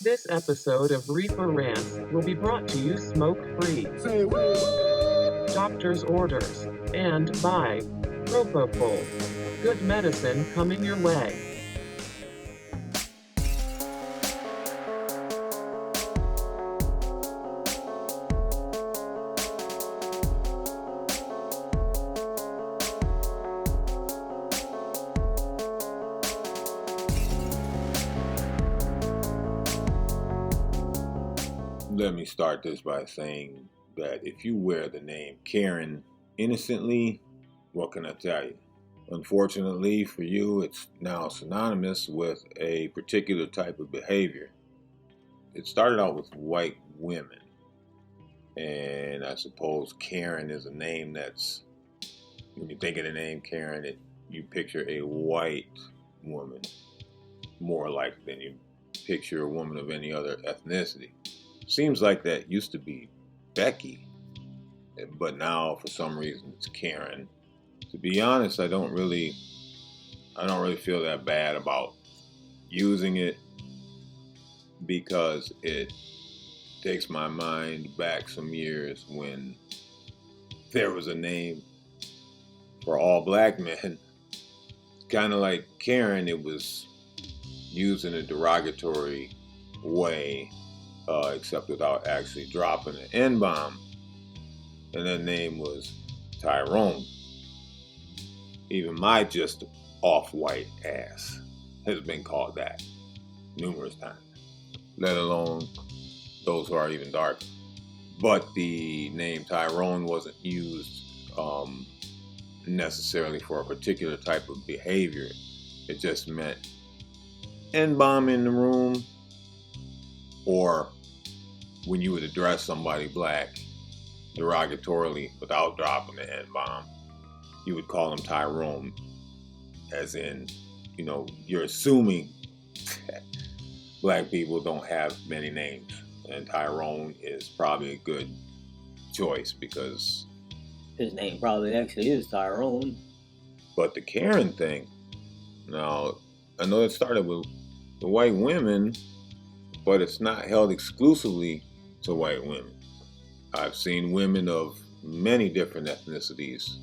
This episode of Reefer Rants will be brought to you smoke-free, Say woo! doctor's orders, and by Propofol. Good medicine coming your way. Let me start this by saying that if you wear the name Karen innocently, what can I tell you? Unfortunately for you, it's now synonymous with a particular type of behavior. It started out with white women, and I suppose Karen is a name that's, when you think of the name Karen, you picture a white woman more likely than you picture a woman of any other ethnicity. Seems like that used to be Becky, but now for some reason it's Karen. To be honest, I don't really feel that bad about using it because it takes my mind back some years when there was a name for all black men. Kind of like Karen, it was used in a derogatory way. Except without actually dropping an N-bomb. And that name was Tyrone. Even my just off-white ass has been called that numerous times, let alone those who are even darker. But the name Tyrone wasn't used necessarily for a particular type of behavior. It just meant N-bomb in the room, or when you would address somebody black derogatorily without dropping the N-bomb, you would call them Tyrone, as in, you're assuming that black people don't have many names, and Tyrone is probably a good choice because his name probably actually is Tyrone. But the Karen thing, now, I know it started with the white women, but it's not held exclusively to white women. I've seen women of many different ethnicities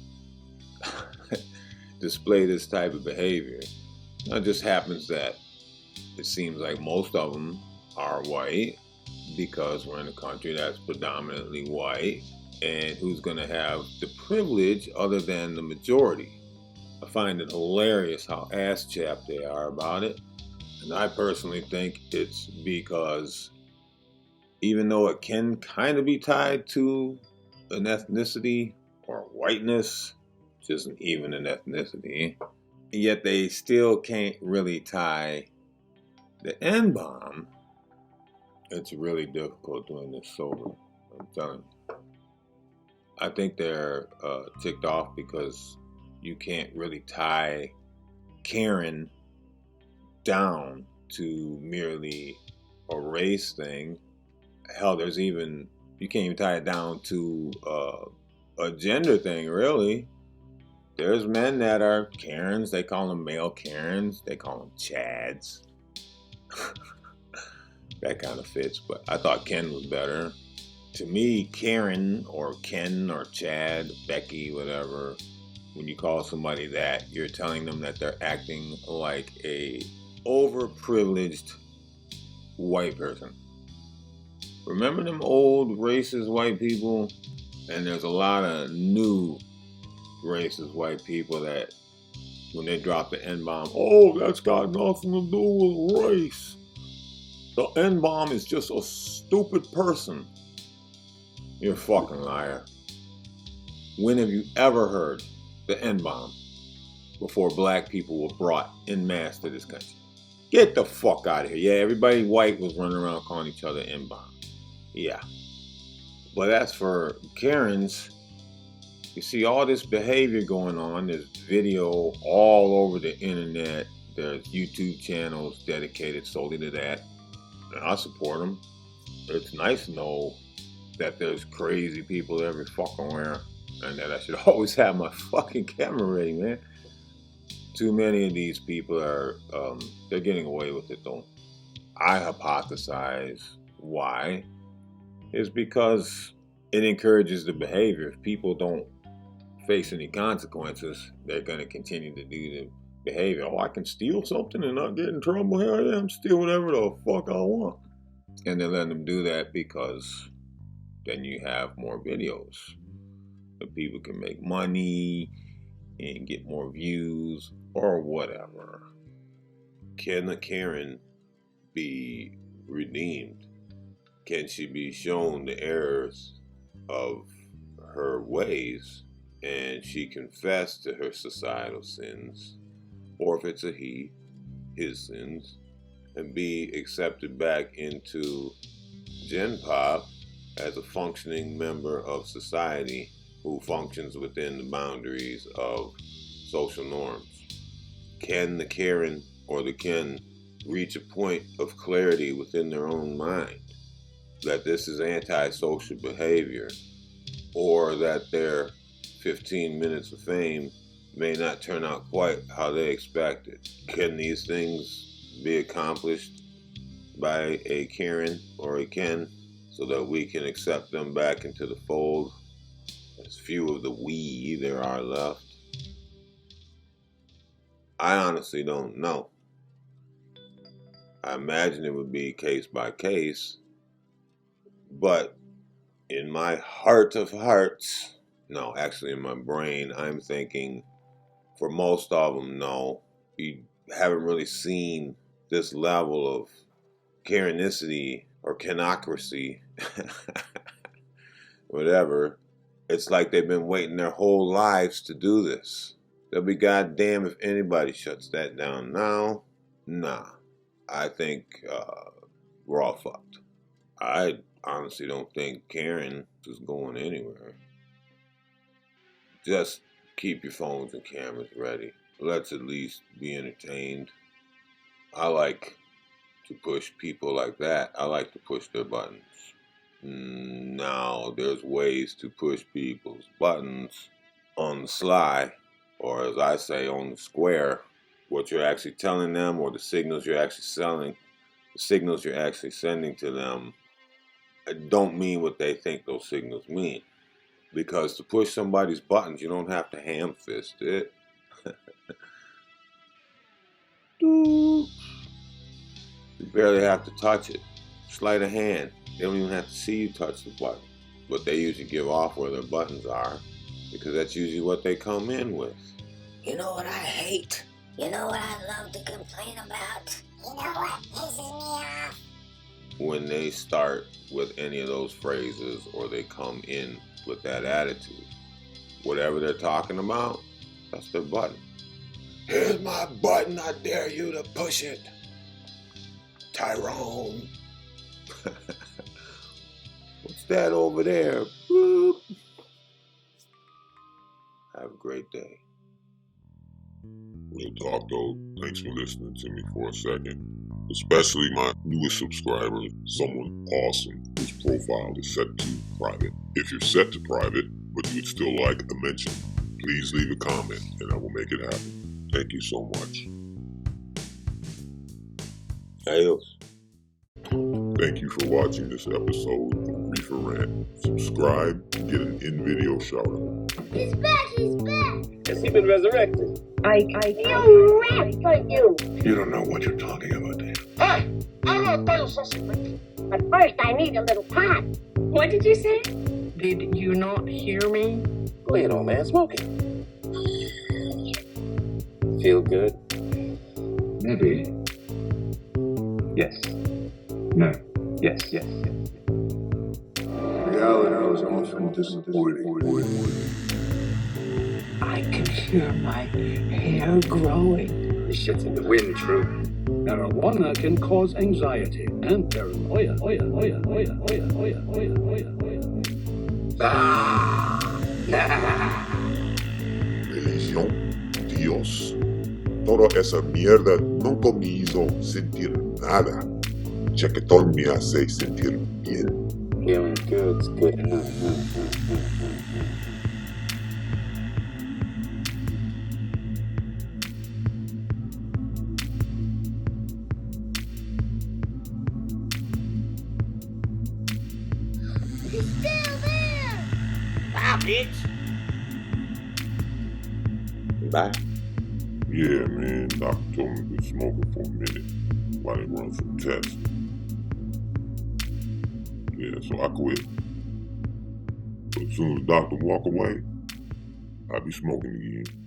display this type of behavior. It just happens that it seems like most of them are white because we're in a country that's predominantly white, and who's going to have the privilege other than the majority? I find it hilarious how ass-chapped they are about it. And I personally think it's because even though it can kind of be tied to an ethnicity or whiteness, which isn't even an ethnicity, yet they still can't really tie the N-bomb. It's really difficult doing this sober, I'm telling you. I think they're ticked off because you can't really tie Karen down to merely a race thing. Hell, you can't even tie it down to a gender thing, really. There's men that are Karens. They call them male Karens. They call them Chads. That kind of fits, but I thought Ken was better. To me, Karen or Ken or Chad, Becky, whatever, when you call somebody that, you're telling them that they're acting like a overprivileged white person. Remember them old racist white people? And there's a lot of new racist white people that when they drop the N-bomb, oh, that's got nothing to do with race. The N-bomb is just a stupid person. You're a fucking liar. When have you ever heard the N-bomb before black people were brought en masse to this country? Get the fuck out of here. Yeah, everybody white was running around calling each other N-bomb. Yeah. But as for Karens, you see all this behavior going on. There's video all over the internet. There's YouTube channels dedicated solely to that. And I support them. It's nice to know that there's crazy people every fucking where, and that I should always have my fucking camera ready, man. Too many of these people are, they're getting away with it, though. I hypothesize why is because it encourages the behavior. If people don't face any consequences, they're going to continue to do the behavior. Oh, I can steal something and not get in trouble. Hell yeah, I'm steal whatever the fuck I want. And they're letting them do that because then you have more videos. The people can make money and get more views or whatever. Can a Karen be redeemed? Can she be shown the errors of her ways and she confess to her societal sins, or if it's a he, his sins, and be accepted back into Gen Pop as a functioning member of society who functions within the boundaries of social norms? Can the Karen or the Ken reach a point of clarity within their own mind that this is antisocial behavior, or that their 15 minutes of fame may not turn out quite how they expected? Can these things be accomplished by a Karen or a Ken so that we can accept them back into the fold? As few of the we there are left. I honestly don't know. I imagine it would be case by case, but in my heart of hearts, no, actually in my brain, I'm thinking for most of them, no. You haven't really seen this level of Karenicity or Kenocracy, whatever. It's like they've been waiting their whole lives to do this. They'll be goddamn if anybody shuts that down now. Nah, I think we're all fucked. I honestly don't think Karen is going anywhere. Just keep your phones and cameras ready. Let's at least be entertained. I like to push people like that. I like to push their buttons. Now, there's ways to push people's buttons on the sly, or as I say, on the square. What you're actually telling them, or the signals you're actually selling, the signals you're actually sending to them, don't mean what they think those signals mean. Because to push somebody's buttons, you don't have to ham fist it. You barely have to touch it. Sleight of hand. They don't even have to see you touch the button. But they usually give off where their buttons are, because that's usually what they come in with. You know what I hate? You know what I love to complain about? You know what pisses me off? When they start with any of those phrases, or they come in with that attitude, whatever they're talking about, that's their button. Here's my button, I dare you to push it. Tyrone. What's that over there? Boop. Have a great day. Real talk though, thanks for listening to me for a second. Especially my newest subscriber, someone awesome whose profile is set to private. If you're set to private, but you would still like a mention, please leave a comment and I will make it happen. Thank you so much. Adios. Thank you for watching this episode of Reefer Rant. Subscribe and get an in-video shout out. He's back, he's back! Has he been resurrected? You rat for you! You don't know what you're talking about, Dan. Hey, I'm gonna tell you something. But first I need a little pot. What did you say? Did you not hear me? Go ahead, old man, smoke it. Feel good? Maybe. Yes. No. Yes, yes, yes. Reality is often disappointing. I can hear my hair growing. This shit's in the wind, true. Marijuana can cause anxiety and paranoia. Religión, Dios. Toda esa mierda nunca me hizo sentir nada. Chequetón me hace sentir bien. Feeling good's good enough. He's still there! Stop it! Bye. Yeah, man, doctor told me to quit smoking for a minute while they run some tests. Yeah, so I quit. But as soon as the doctor walk away, I'll be smoking again.